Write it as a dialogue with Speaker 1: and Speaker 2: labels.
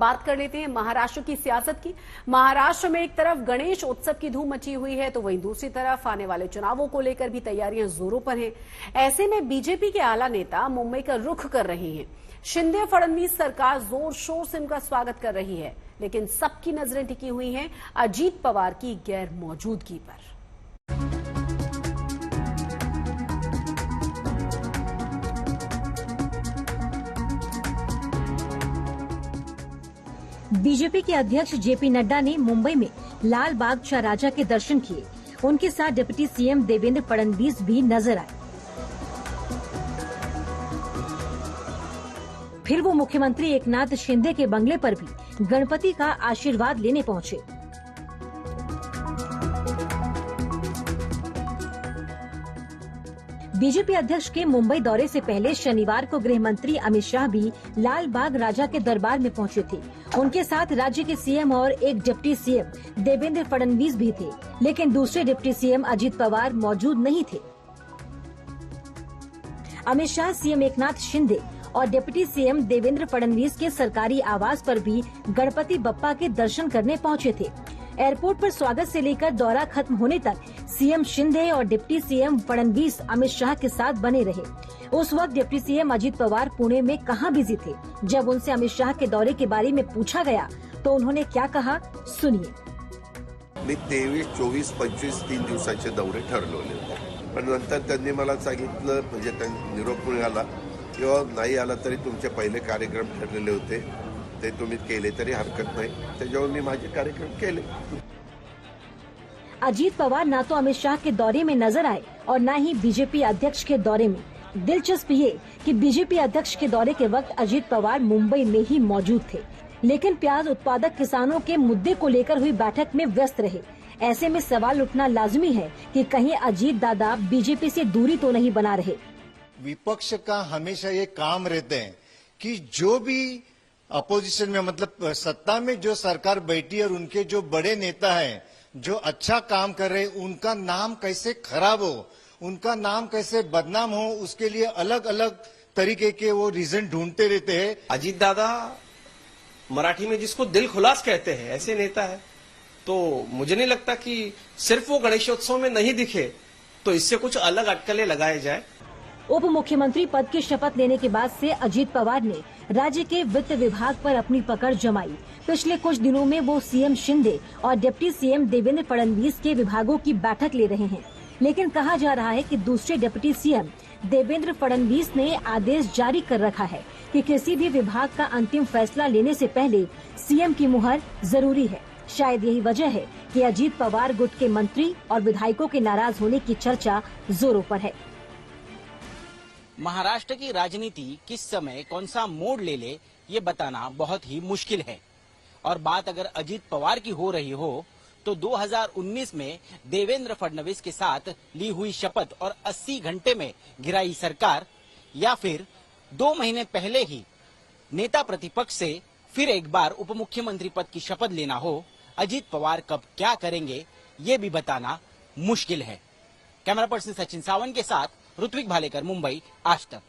Speaker 1: बात कर लेते हैं महाराष्ट्र की सियासत की। महाराष्ट्र में एक तरफ गणेश उत्सव की धूम मची हुई है, तो वहीं दूसरी तरफ आने वाले चुनावों को लेकर भी तैयारियां जोरों पर हैं। ऐसे में बीजेपी के आला नेता मुंबई का रुख कर रहे हैं। शिंदे फडणवीस सरकार जोर शोर से उनका स्वागत कर रही है, लेकिन सबकी नजरें टिकी हुई हैं अजीत पवार की गैर मौजूदगी पर।
Speaker 2: बीजेपी के अध्यक्ष जेपी नड्डा ने मुंबई में लाल बाग राजा के दर्शन किए। उनके साथ डिप्टी सीएम देवेंद्र फडणवीस भी नजर आए। फिर वो मुख्यमंत्री एकनाथ शिंदे के बंगले पर भी गणपति का आशीर्वाद लेने पहुंचे। बीजेपी अध्यक्ष के मुंबई दौरे से पहले शनिवार को गृह मंत्री अमित शाह भी लाल बाग राजा के दरबार में पहुंचे थे। उनके साथ राज्य के सीएम और एक डिप्टी सीएम देवेंद्र फडणवीस भी थे, लेकिन दूसरे डिप्टी सीएम अजीत पवार मौजूद नहीं थे। अमित शाह सीएम एकनाथ शिंदे और डिप्टी सीएम देवेंद्र फडणवीस के सरकारी आवास पर भी गणपति बप्पा के दर्शन करने पहुंचे थे। एयरपोर्ट पर स्वागत से लेकर दौरा खत्म होने तक सीएम शिंदे और डिप्टी सीएम फडणवीस अमित शाह के साथ बने रहे। उस वक्त डिप्टी सीएम अजीत पवार पुणे में कहां बिजी थे। जब उनसे अमित शाह के दौरे के बारे में पूछा गया तो उन्होंने क्या कहा, सुनिए।
Speaker 3: मी 23, 24, 25 3 दिवसाचे दौरे ठरवले होते, पण नंतर त्यांनी मला सांगितलं, म्हणजे निरोप मिळाला किंवा नाही आला तरी तुमचे पहिले कार्यक्रम ठरलेले होते, ते तुम्ही केले तरी हरकत नाही, त्याच्यावर मी माझे कार्यक्रम केले।
Speaker 2: अजीत पवार न तो अमित शाह के दौरे में नजर आए और न ही बीजेपी अध्यक्ष के दौरे में। दिलचस्प ये कि बीजेपी अध्यक्ष के दौरे के वक्त अजीत पवार मुंबई में ही मौजूद थे, लेकिन प्याज उत्पादक किसानों के मुद्दे को लेकर हुई बैठक में व्यस्त रहे। ऐसे में सवाल उठना लाजमी है कि कहीं अजीत दादा बीजेपी से दूरी तो नहीं बना रहे।
Speaker 4: विपक्ष का हमेशा ये काम रहते हैं कि जो भी अपोजिशन में, मतलब सत्ता में जो सरकार बैठी और उनके जो बड़े नेता हैं जो अच्छा काम कर रहे, उनका नाम कैसे खराब हो, उनका नाम कैसे बदनाम हो, उसके लिए अलग अलग तरीके के वो रीजन ढूंढते रहते हैं।
Speaker 5: अजीत दादा मराठी में जिसको दिल खुलास कहते हैं, ऐसे नेता है, तो मुझे नहीं लगता कि सिर्फ वो गणेशोत्सव में नहीं दिखे तो इससे कुछ अलग अटकलें लगाए जाए।
Speaker 2: उप मुख्यमंत्री पद की शपथ लेने के बाद से अजीत पवार ने राज्य के वित्त विभाग पर अपनी पकड़ जमाई। पिछले कुछ दिनों में वो सीएम शिंदे और डिप्टी सीएम देवेंद्र फडणवीस के विभागों की बैठक ले रहे हैं, लेकिन कहा जा रहा है कि दूसरे डिप्टी सीएम देवेंद्र फडणवीस ने आदेश जारी कर रखा है कि किसी भी विभाग का अंतिम फैसला लेने से पहले सीएम की मुहर जरूरी है। शायद यही वजह है कि अजीत पवार गुट के मंत्री और विधायकों के नाराज होने की चर्चा जोरों पर है।
Speaker 6: महाराष्ट्र की राजनीति किस समय कौन सा मोड़ ले ले ये बताना बहुत ही मुश्किल है। और बात अगर अजीत पवार की हो रही हो तो 2019 में देवेंद्र फडणवीस के साथ ली हुई शपथ और 80 घंटे में गिराई सरकार, या फिर 2 महीने पहले ही नेता प्रतिपक्ष से फिर एक बार उप मुख्यमंत्री पद की शपथ लेना हो, अजीत पवार कब क्या करेंगे ये भी बताना मुश्किल है। कैमरा पर्सन सचिन सावंत के साथ ऋत्विक भालेकर, मुंबई, आज तक।